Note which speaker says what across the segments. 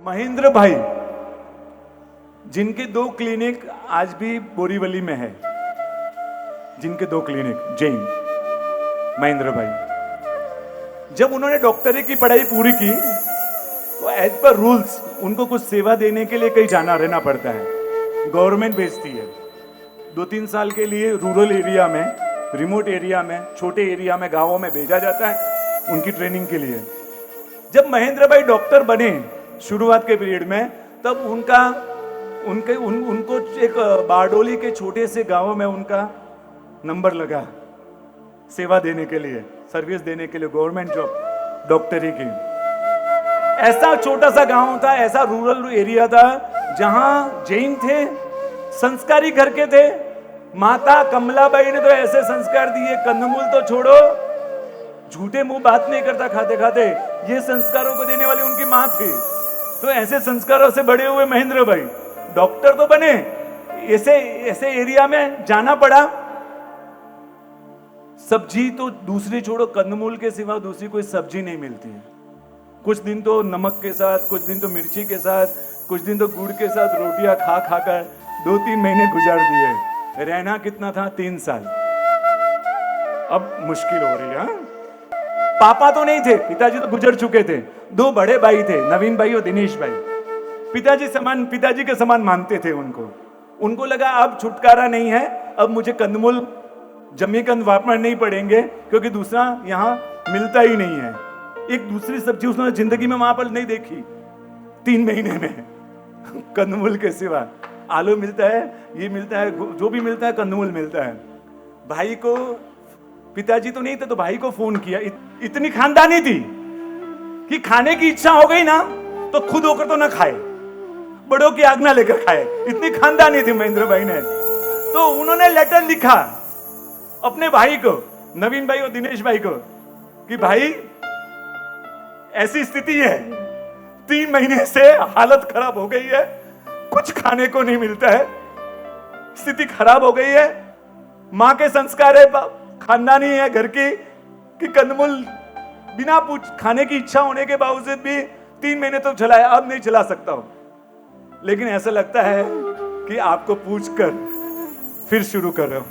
Speaker 1: महेंद्र भाई, जिनके 2 क्लिनिक आज भी बोरीवली में है, जिनके 2 क्लिनिक जैन महेंद्र भाई, जब उन्होंने डॉक्टरी की पढ़ाई पूरी की तो एज पर रूल्स उनको कुछ सेवा देने के लिए कहीं जाना रहना पड़ता है। गवर्नमेंट भेजती है 2-3 साल के लिए रूरल एरिया में, रिमोट एरिया में, छोटे एरिया में, गांवों में भेजा जाता है उनकी ट्रेनिंग के लिए। जब महेंद्र भाई डॉक्टर बने शुरुआत के पीरियड में, तब उनको एक बारडोली के छोटे से गांव में उनका नंबर लगा सेवा देने के लिए, सर्विस देने के लिए, गवर्नमेंट जॉब डॉक्टरी की। ऐसा छोटा सा गांव था, ऐसा रूरल एरिया था जहां जैन थे, संस्कारी घर के थे। माता कमलाबाई ने तो ऐसे संस्कार दिए, कंदमूल तो छोड़ो, झूठे मुंह बात नहीं करता खाते खाते, ये संस्कारों को देने वाली उनकी मां थी। तो ऐसे संस्कारों से बड़े हुए महेंद्र भाई डॉक्टर तो बने, ऐसे एरिया में जाना पड़ा। सब्जी तो दूसरी छोड़ो, कंदमूल के सिवा दूसरी कोई सब्जी नहीं मिलती है। कुछ दिन तो नमक के साथ, कुछ दिन तो मिर्ची के साथ, कुछ दिन तो गुड़ के साथ रोटियां खा खाकर 2-3 महीने गुजार दिए। रहना कितना था? 3 साल। अब मुश्किल हो रही है। पापा तो नहीं थे, पिताजी तो गुजर चुके थे। 2 बड़े भाई थे, नवीन भाई और दिनेश भाई। पिताजी के समान मानते थे उनको लगा अब छुटकारा नहीं है, अब मुझे कंदमूल जमीकंद वापरना नहीं पड़ेंगे, क्योंकि दूसरा यहाँ मिलता ही नहीं है। एक दूसरी सब्जी उसने जिंदगी में वहां पर नहीं देखी 3 महीने में कंदमूल के सिवा। आलू मिलता है, ये मिलता है, जो भी मिलता है कंदमूल मिलता है। भाई को, पिताजी तो नहीं थे तो भाई को फोन किया। इतनी खानदानी थी कि खाने की इच्छा हो गई ना तो खुद होकर तो ना खाए, बड़ों की आज्ञा लेकर खाए। इतनी खानदानी थी महेंद्र भाई ने। तो उन्होंने लेटर लिखा अपने भाई को, नवीन भाई और दिनेश भाई को, कि भाई ऐसी स्थिति है, 3 महीने से हालत खराब हो गई है, कुछ खाने को नहीं मिलता है, स्थिति खराब हो गई है। मां के संस्कार है, खानदानी है घर की, कि कंदमूल बिना खाने की इच्छा होने के बावजूद भी 3 महीने तो चलाया, अब नहीं चला सकता हूं। लेकिन ऐसा लगता है कि आपको पूछकर फिर शुरू कर रहा हूं,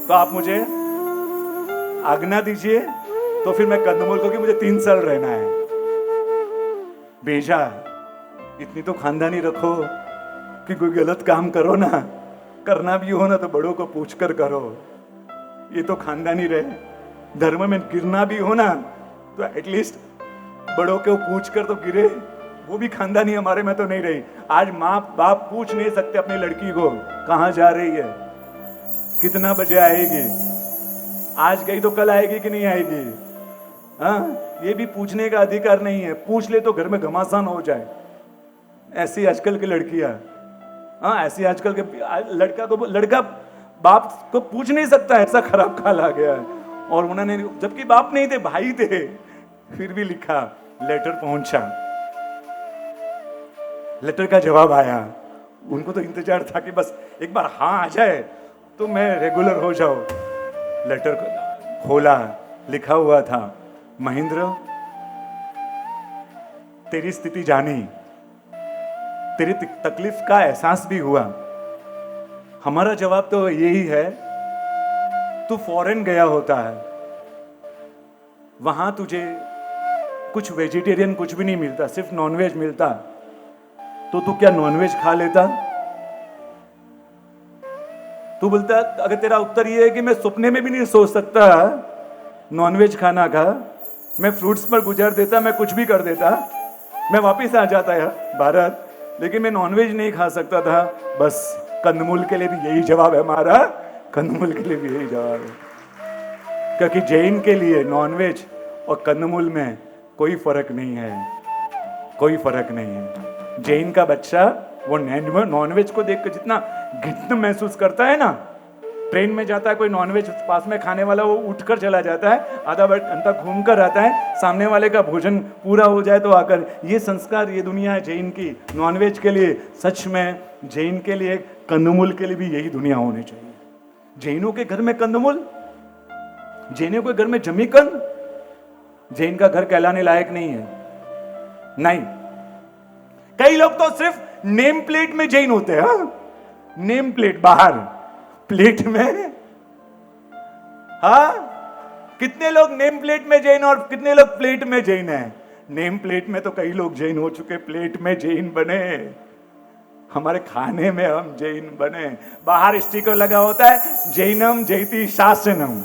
Speaker 1: तो आप मुझे आज्ञा दीजिए, तो फिर मैं कंदमूल को, कि मुझे 3 साल रहना है, भेजा। इतनी तो खानदानी रखो कि कोई गलत काम करो ना, करना भी हो ना तो बड़ों को पूछकर करो। ये तो खानदानी रहे। धर्म में गिरना भी हो ना तो एटलीस्ट बड़ों को पूछकर तो गिरे। वो भी खानदानी हमारे में तो नहीं रही। आज माँ बाप पूछ नहीं सकते अपनी लड़की को कहां जा रही है, कितना बजे आएगी, आज गई तो कल आएगी कि नहीं आएगी। हाँ, ये भी पूछने का अधिकार नहीं है। पूछ ले तो घर में घमासान हो जाए। ऐसी आजकल की लड़कियां, हाँ ऐसी आजकल के लड़का बाप को पूछ नहीं सकता, ऐसा खराब काल आ गया है। और उन्होंने, जबकि बाप नहीं थे, भाई थे, फिर भी लिखा, लेटर पहुंचा, लेटर का जवाब आया। उनको तो इंतजार था कि बस एक बार हाँ आ जाए तो मैं रेगुलर हो जाऊं। लेटर खोला, लिखा हुआ था, महेंद्र तेरी स्थिति जानी, तेरी तकलीफ का एहसास भी हुआ। हमारा जवाब तो यही है, तू फॉरेन गया होता है, वहां तुझे कुछ वेजिटेरियन कुछ भी नहीं मिलता, सिर्फ नॉनवेज मिलता, तो तू क्या नॉनवेज खा लेता? तू बोलता, अगर तेरा उत्तर ये है कि मैं सपने में भी नहीं सोच सकता नॉनवेज खाना का, मैं फ्रूट्स पर गुजार देता, मैं कुछ भी कर देता, मैं वापिस आ जाता है भारत, लेकिन मैं नॉनवेज नहीं खा सकता था। बस कंदमूल के लिए भी यही जवाब है हमारा, कंदमूल के लिए भी यही जवाब है। क्योंकि जैन के लिए नॉनवेज और कंदमूल में कोई फर्क नहीं है, कोई फर्क नहीं है। जैन का बच्चा वो नॉनवेज को देखकर जितना घिन महसूस करता है ना, ट्रेन में जाता है कोई नॉनवेज पास में खाने वाला, वो उठकर चला जाता है, आधा घंटा घूम कर आता है, सामने वाले का भोजन पूरा हो जाए तो आकर। ये संस्कार, ये दुनिया है जैन की नॉनवेज के लिए। सच में जैन के लिए, कंदमूल के लिए भी यही दुनिया होनी चाहिए। जैनों के घर में कंदमूल, जैनों के घर में जमीकंद, जैन का घर कहलाने लायक नहीं है। नहीं, कई लोग तो सिर्फ नेम प्लेट में जैन होते हैं। हाँ? नेम प्लेट बाहर, प्लेट में। हाँ, कितने लोग नेम प्लेट में जैन और कितने लोग प्लेट में जैन है? नेम प्लेट में तो कई लोग जैन हो चुके, प्लेट में जैन बने। हमारे खाने में हम जैन बने। बाहर स्टिकर लगा होता है जैनम जयति शासनम,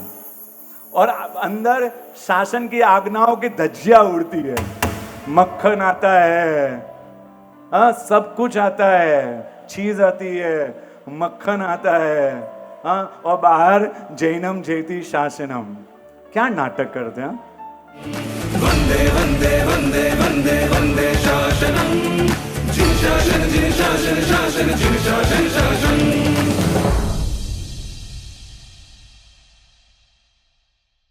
Speaker 1: और अंदर शासन की आज्ञाओं की धज्जियां उड़ती है। मक्खन आता है, हाँ, सब कुछ आता है, चीज आती है, मक्खन आता है, हाँ, और बाहर जैनम जयति शासनम। क्या नाटक करते हैं?
Speaker 2: वंदे वंदे वंदे वंदे वंदे शासनम, जिन शासन जिन शासन शासन जिन शासन शासन।